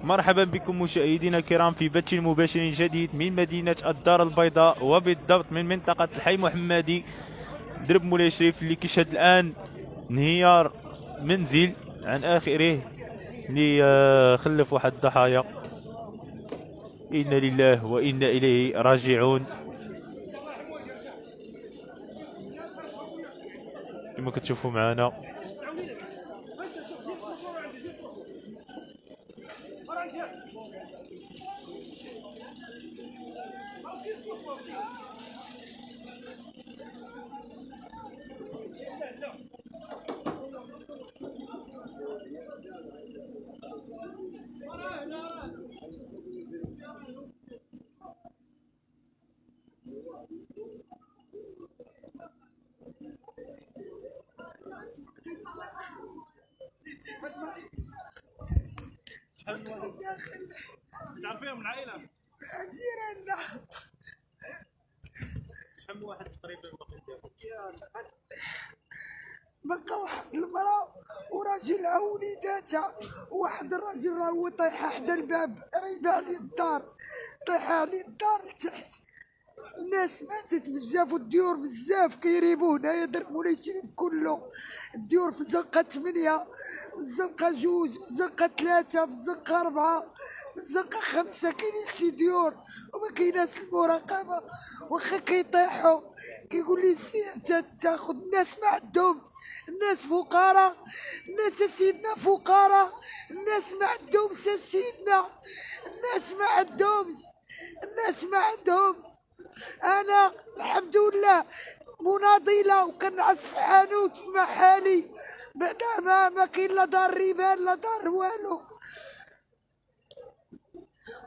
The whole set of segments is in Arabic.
مرحبا بكم مشاهدينا الكرام في بث مباشر جديد من مدينة الدار البيضاء، وبالضبط من منطقة الحي محمدي درب مولاي شريف، اللي كيشهد الآن انهيار منزل عن آخره اللي خلف واحد الضحايا. إنا لله وإنا إليه راجعون. كما كتشوفوا معنا تعرفيهم من العائلة؟ جيراننا شحال من واحد تقريبا بقى واحد المرأة وراجلها ووليداتها، وواحد الراجل راهو طايحة حدا الباب قريبة على الدار، طايحة على الدار لتحت. الناس ماتت بزاف والديور بزاف كيريبو هنايا درب مولاي شريف كله. الديور في الزنقة 8، في الزنقة 2، في الزنقة 3، في الزنقة 4، في الزنقة 5. كاينين 6 ديور وما كايناش المراقبة. واخا كيطيحوا كيقول لي سي انت تاخذ. الناس ما عندهمش، الناس فقراء، الناس سيدنا فقراء، الناس ما عندهمش سيدنا، الناس ما عندهمش، الناس ما عندهمش. انا الحمد لله مناضله وكنعس في حانوت في محالي، بعدا ما كاين لا دار ريبان لا دار والو.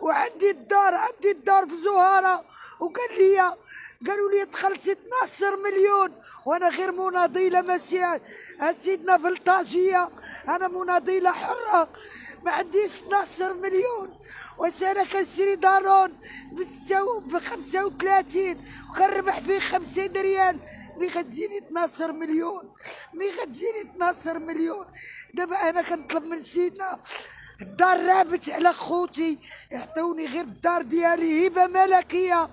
وعندي الدار في زهاره، قالوا لي دخلت 12 مليون وانا غير مناضله ماشي سيدنا بلطاجيه، انا مناضله حره ما عنديش 12 مليون. واش انا كنشري دارون ب 35 وكنربح فيه 50 ريال، ملي غتجيني 12 مليون، ملي غتجيني 12 مليون. دابا انا كنطلب من سيدنا الدار رابت على خوتي، يعطوني غير الدار ديالي هبه ملكيه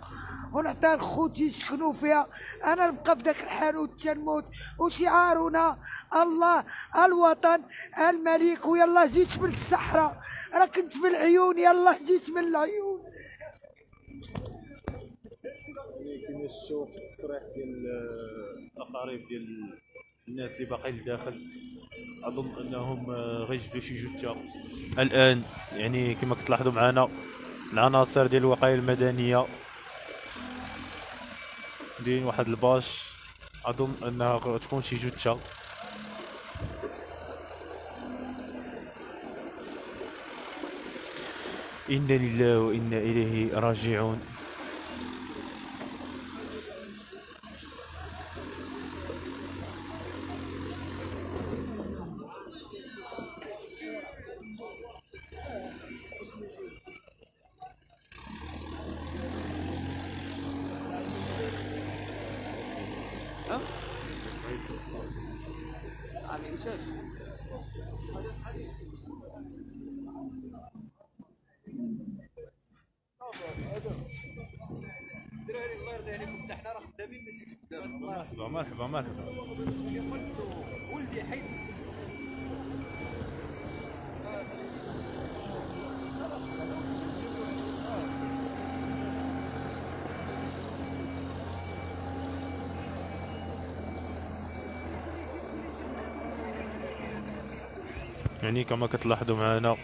ونعطيها لخوتي يسكنوا فيها، انا نبقى في داك الحانوت تنموت. وشعارنا الله الوطن الملك. ويلا جيت من الصحراء، راه كنت في العيون، يلا جيت من العيون. كما تشوف التصريح ديال الاقارب ديال الناس اللي باقي لداخل، اظن انهم غيجبدوا شي جثه الان. يعني كما كتلاحظوا معنا العناصر ديال الوقايه المدنيه دايرين واحد الباش، اظن انها غتكون شي جثه. انا لله وانا اليه راجعون. صعبي مشاش الدراري الله يرضي عليكم، حتى حنا راه خدامين ما تجيش قدام. مرحبا مرحبا مرحبا. ولدي حيد يعني كما كتلاحظوا معنا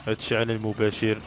هادشي على المباشر.